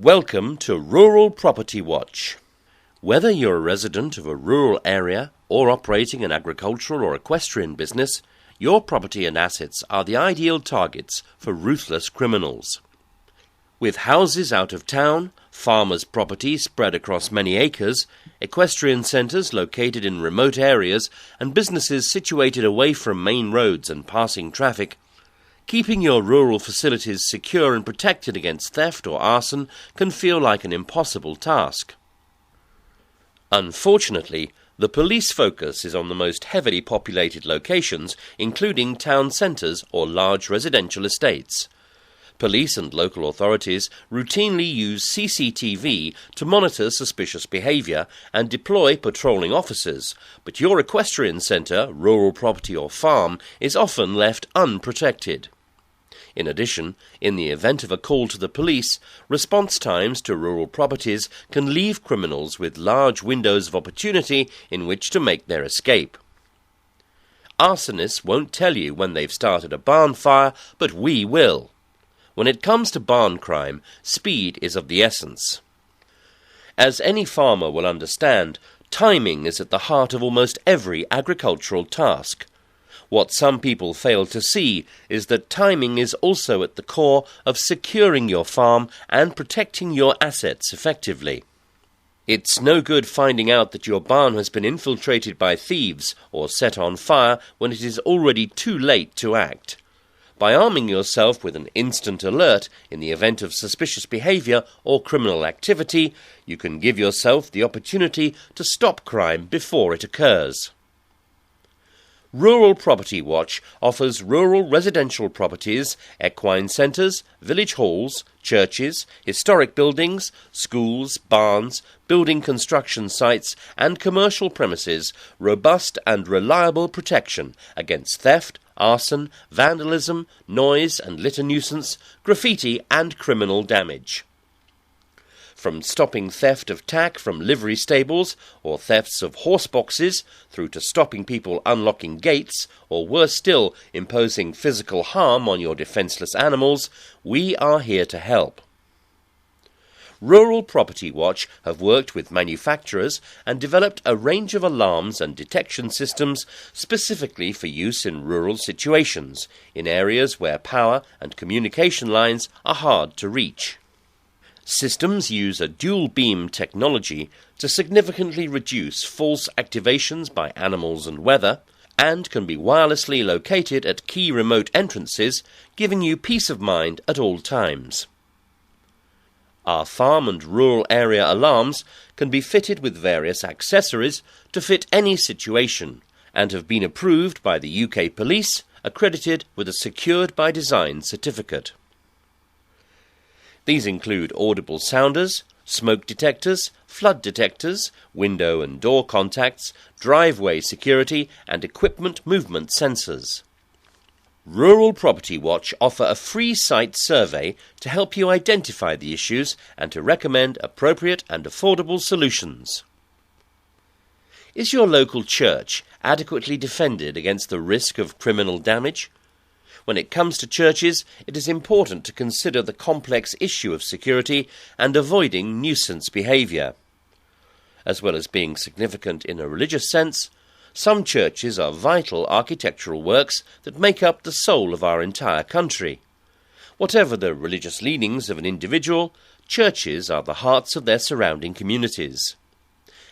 Welcome to Rural Property Watch. Whether you're a resident of a rural area or operating an agricultural or equestrian business, your property and assets are the ideal targets for ruthless criminals. With houses out of town, farmers' property spread across many acres, equestrian centres located in remote areas, and businesses situated away from main roads and passing traffic, keeping your rural facilities secure and protected against theft or arson can feel like an impossible task. Unfortunately, the police focus is on the most heavily populated locations, including town centres or large residential estates. Police and local authorities routinely use CCTV to monitor suspicious behaviour and deploy patrolling officers, but your equestrian centre, rural property or farm is often left unprotected. In addition, in the event of a call to the police, response times to rural properties can leave criminals with large windows of opportunity in which to make their escape. Arsonists won't tell you when they've started a barn fire, but we will. When it comes to barn crime, speed is of the essence. As any farmer will understand, timing is at the heart of almost every agricultural task. What some people fail to see is that timing is also at the core of securing your farm and protecting your assets effectively. It's no good finding out that your barn has been infiltrated by thieves or set on fire when it is already too late to act. By arming yourself with an instant alert in the event of suspicious behaviour or criminal activity, you can give yourself the opportunity to stop crime before it occurs. Rural Property Watch offers rural residential properties, equine centres, village halls, churches, historic buildings, schools, barns, building construction sites and commercial premises robust and reliable protection against theft, arson, vandalism, noise and litter nuisance, graffiti and criminal damage. From stopping theft of tack from livery stables or thefts of horse boxes through to stopping people unlocking gates or worse still imposing physical harm on your defenceless animals, we are here to help. Rural Property Watch have worked with manufacturers and developed a range of alarms and detection systems specifically for use in rural situations, in areas where power and communication lines are hard to reach. Systems use a dual-beam technology to significantly reduce false activations by animals and weather, and can be wirelessly located at key remote entrances, giving you peace of mind at all times. Our farm and rural area alarms can be fitted with various accessories to fit any situation, and have been approved by the UK Police, accredited with a Secured by Design certificate. These include audible sounders, smoke detectors, flood detectors, window and door contacts, driveway security and equipment movement sensors. Rural Property Watch offer a free site survey to help you identify the issues and to recommend appropriate and affordable solutions. Is your local church adequately defended against the risk of criminal damage? When it comes to churches, it is important to consider the complex issue of security and avoiding nuisance behaviour. As well as being significant in a religious sense, some churches are vital architectural works that make up the soul of our entire country. Whatever the religious leanings of an individual, churches are the hearts of their surrounding communities.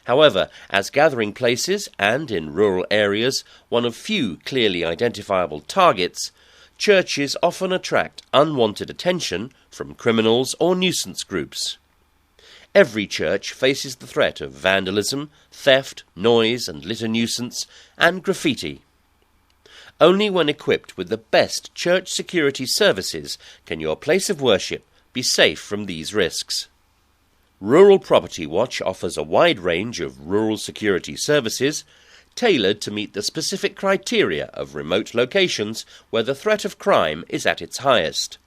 However, as gathering places and, in rural areas, one of few clearly identifiable targets, churches often attract unwanted attention from criminals or nuisance groups. Every church faces the threat of vandalism, theft, noise and litter nuisance, and graffiti. Only when equipped with the best church security services can your place of worship be safe from these risks. Rural Property Watch offers a wide range of rural security services tailored to meet the specific criteria of remote locations where the threat of crime is at its highest.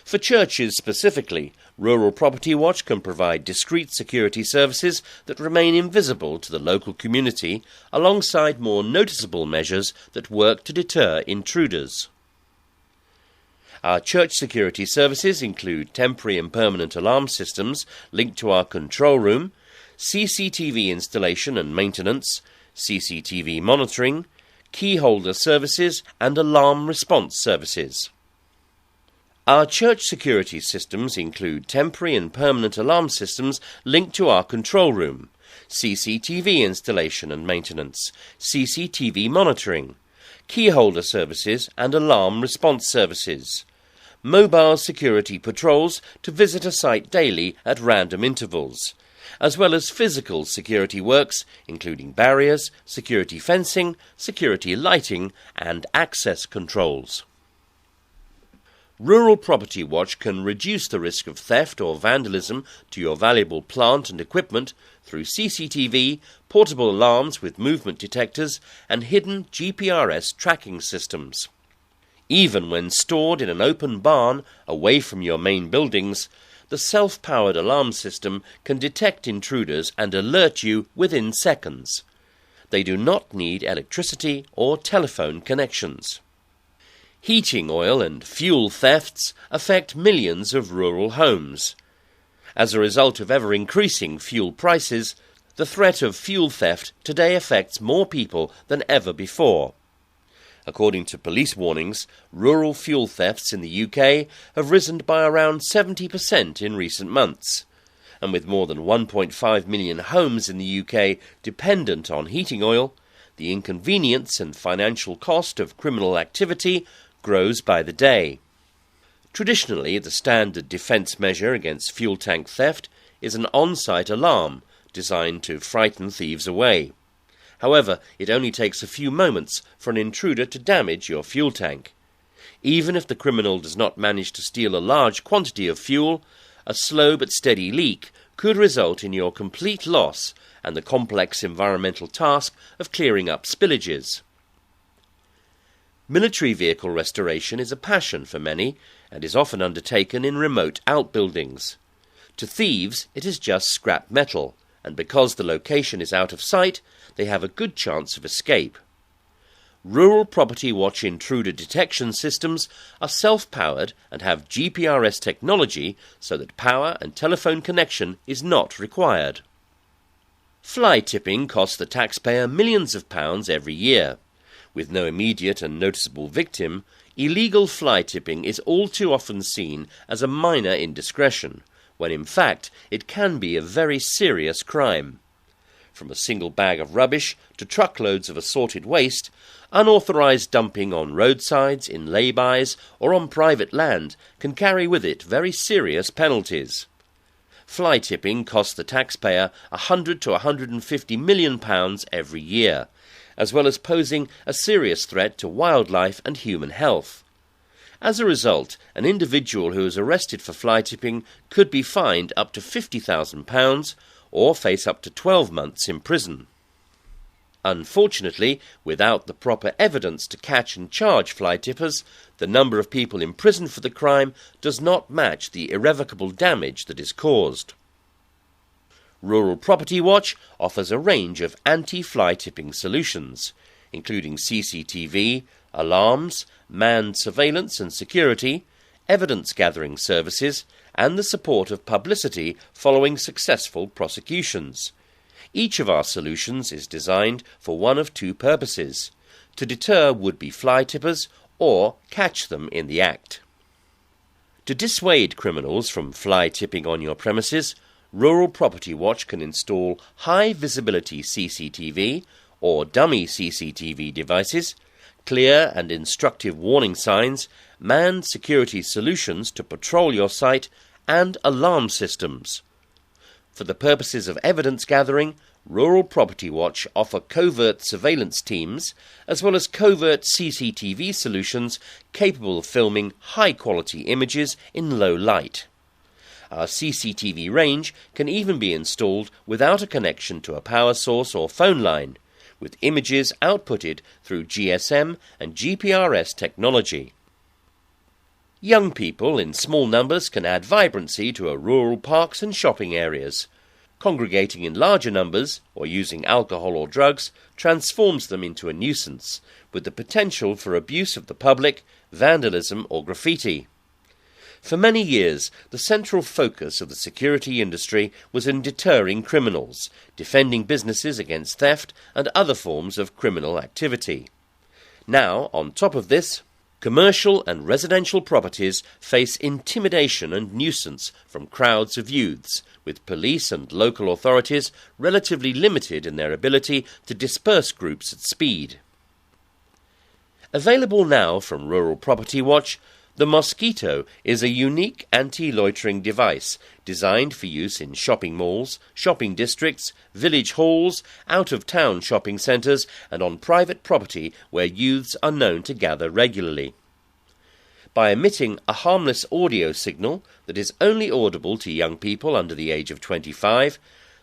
For churches specifically, Rural Property Watch can provide discreet security services that remain invisible to the local community, alongside more noticeable measures that work to deter intruders. Our church security services include temporary and permanent alarm systems linked to our control room, CCTV installation and maintenance, CCTV monitoring, key holder services and alarm response services. Our church security systems include temporary and permanent alarm systems linked to our control room, CCTV installation and maintenance, CCTV monitoring, key holder services and alarm response services, mobile security patrols to visit a site daily at random intervals, as well as physical security works including barriers, security fencing, security lighting and access controls. Rural Property Watch can reduce the risk of theft or vandalism to your valuable plant and equipment through CCTV, portable alarms with movement detectors and hidden GPRS tracking systems. Even when stored in an open barn away from your main buildings, the self-powered alarm system can detect intruders and alert you within seconds. They do not need electricity or telephone connections. Heating oil and fuel thefts affect millions of rural homes. As a result of ever-increasing fuel prices, the threat of fuel theft today affects more people than ever before. According to police warnings, rural fuel thefts in the UK have risen by around 70% in recent months. And with more than 1.5 million homes in the UK dependent on heating oil, the inconvenience and financial cost of criminal activity grows by the day. Traditionally, the standard defence measure against fuel tank theft is an on-site alarm designed to frighten thieves away. However, it only takes a few moments for an intruder to damage your fuel tank. Even if the criminal does not manage to steal a large quantity of fuel, a slow but steady leak could result in your complete loss and the complex environmental task of clearing up spillages. Military vehicle restoration is a passion for many and is often undertaken in remote outbuildings. To thieves, it is just scrap metal, and because the location is out of sight, they have a good chance of escape. Rural Property Watch intruder detection systems are self-powered and have GPRS technology so that power and telephone connection is not required. Fly tipping costs the taxpayer millions of pounds every year. With no immediate and noticeable victim, illegal fly tipping is all too often seen as a minor indiscretion, when in fact it can be a very serious crime. From a single bag of rubbish to truckloads of assorted waste, unauthorised dumping on roadsides, in lay-bys or on private land can carry with it very serious penalties. Fly tipping costs the taxpayer £100 to £150 million every year, as well as posing a serious threat to wildlife and human health. As a result, an individual who is arrested for fly tipping could be fined up to £50,000 or face up to 12 months in prison. Unfortunately, without the proper evidence to catch and charge fly tippers, the number of people in prison for the crime does not match the irrevocable damage that is caused. Rural Property Watch offers a range of anti-fly tipping solutions, including CCTV, alarms, manned surveillance and security, evidence-gathering services, and the support of publicity following successful prosecutions. Each of our solutions is designed for one of two purposes: to deter would-be fly tippers or catch them in the act. To dissuade criminals from fly tipping on your premises, Rural Property Watch can install high-visibility CCTV or dummy CCTV devices, clear and instructive warning signs, manned security solutions to patrol your site, and alarm systems. For the purposes of evidence gathering, Rural Property Watch offer covert surveillance teams, as well as covert CCTV solutions capable of filming high-quality images in low light. Our CCTV range can even be installed without a connection to a power source or phone line, with images outputted through GSM and GPRS technology. Young people in small numbers can add vibrancy to our rural parks and shopping areas. Congregating in larger numbers, or using alcohol or drugs, transforms them into a nuisance, with the potential for abuse of the public, vandalism or graffiti. For many years, the central focus of the security industry was in deterring criminals, defending businesses against theft and other forms of criminal activity. Now, on top of this, commercial and residential properties face intimidation and nuisance from crowds of youths, with police and local authorities relatively limited in their ability to disperse groups at speed. Available now from Rural Property Watch, the Mosquito is a unique anti-loitering device designed for use in shopping malls, shopping districts, village halls, out-of-town shopping centres and on private property where youths are known to gather regularly. By emitting a harmless audio signal that is only audible to young people under the age of 25,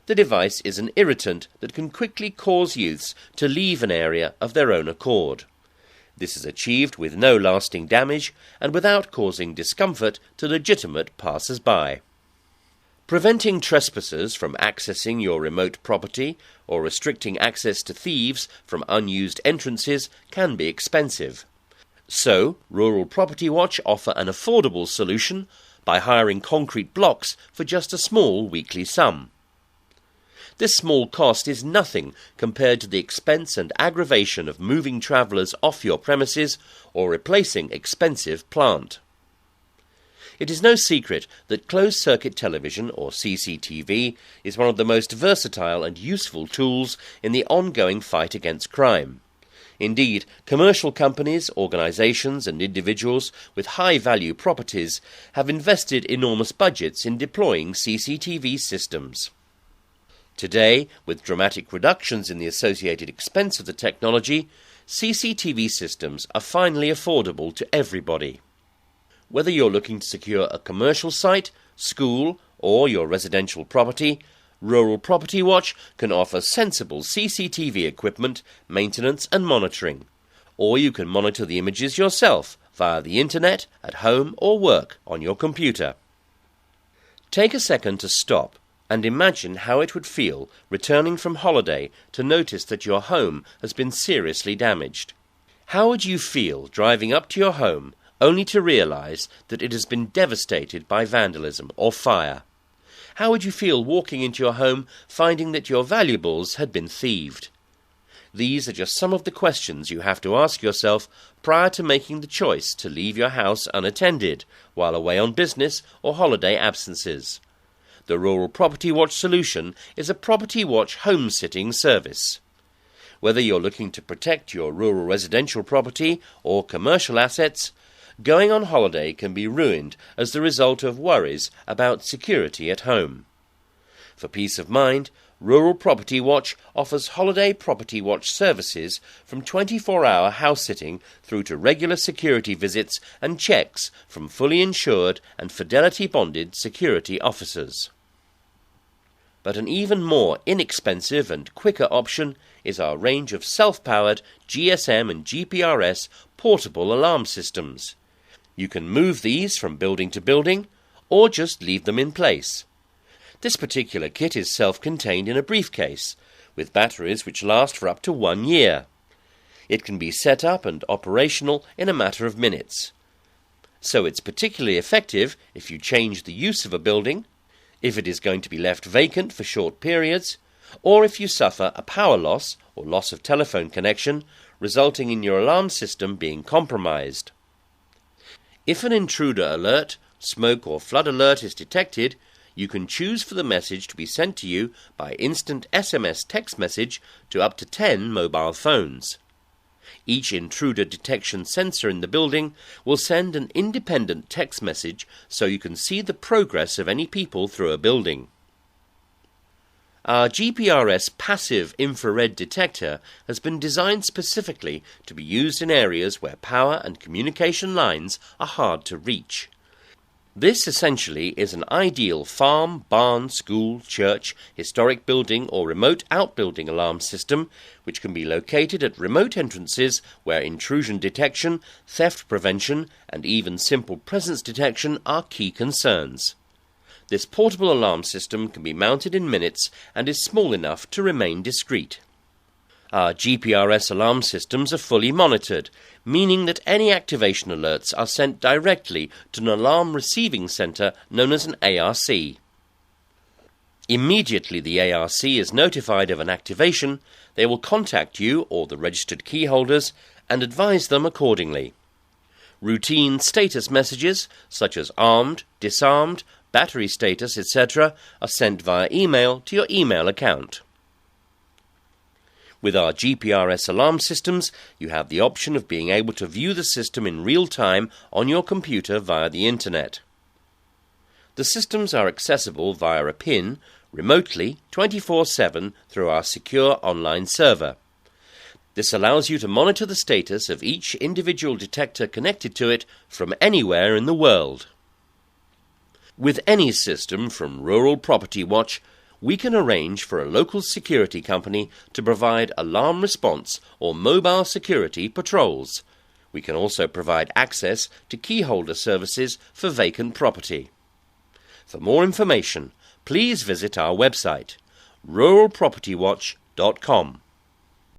the device is an irritant that can quickly cause youths to leave an area of their own accord. This is achieved with no lasting damage and without causing discomfort to legitimate passers-by. Preventing trespassers from accessing your remote property or restricting access to thieves from unused entrances can be expensive. So, Rural Property Watch offer an affordable solution by hiring concrete blocks for just a small weekly sum. This small cost is nothing compared to the expense and aggravation of moving travellers off your premises or replacing expensive plant. It is no secret that closed-circuit television, or CCTV, is one of the most versatile and useful tools in the ongoing fight against crime. Indeed, commercial companies, organisations and individuals with high-value properties have invested enormous budgets in deploying CCTV systems. Today, with dramatic reductions in the associated expense of the technology, CCTV systems are finally affordable to everybody. Whether you're looking to secure a commercial site, school or your residential property, Rural Property Watch can offer sensible CCTV equipment, maintenance and monitoring. Or you can monitor the images yourself via the internet, at home or work on your computer. Take a second to stop and imagine how it would feel returning from holiday to notice that your home has been seriously damaged. How would you feel driving up to your home only to realise that it has been devastated by vandalism or fire? How would you feel walking into your home finding that your valuables had been thieved? These are just some of the questions you have to ask yourself prior to making the choice to leave your house unattended while away on business or holiday absences. The Rural Property Watch solution is a Property Watch home-sitting service. Whether you're looking to protect your rural residential property or commercial assets, going on holiday can be ruined as the result of worries about security at home. For peace of mind, Rural Property Watch offers holiday Property Watch services from 24-hour house-sitting through to regular security visits and checks from fully insured and fidelity-bonded security officers. But an even more inexpensive and quicker option is our range of self-powered GSM and GPRS portable alarm systems. You can move these from building to building, or just leave them in place. This particular kit is self-contained in a briefcase, with batteries which last for up to 1 year. It can be set up and operational in a matter of minutes. So it's particularly effective if you change the use of a building, if it is going to be left vacant for short periods, or if you suffer a power loss or loss of telephone connection, resulting in your alarm system being compromised. If an intruder alert, smoke or flood alert is detected, you can choose for the message to be sent to you by instant SMS text message to up to 10 mobile phones. Each intruder detection sensor in the building will send an independent text message so you can see the progress of any people through a building. Our GPRS passive infrared detector has been designed specifically to be used in areas where power and communication lines are hard to reach. This essentially is an ideal farm, barn, school, church, historic building or remote outbuilding alarm system which can be located at remote entrances where intrusion detection, theft prevention and even simple presence detection are key concerns. This portable alarm system can be mounted in minutes and is small enough to remain discreet. Our GPRS alarm systems are fully monitored, meaning that any activation alerts are sent directly to an alarm receiving centre known as an ARC. Immediately the ARC is notified of an activation, they will contact you or the registered key holders and advise them accordingly. Routine status messages, such as armed, disarmed, battery status, etc., are sent via email to your email account. With our GPRS alarm systems, you have the option of being able to view the system in real time on your computer via the internet. The systems are accessible via a PIN, remotely, 24/7 through our secure online server. This allows you to monitor the status of each individual detector connected to it from anywhere in the world. With any system from Rural Property Watch, we can arrange for a local security company to provide alarm response or mobile security patrols. We can also provide access to keyholder services for vacant property. For more information, please visit our website, ruralpropertywatch.com.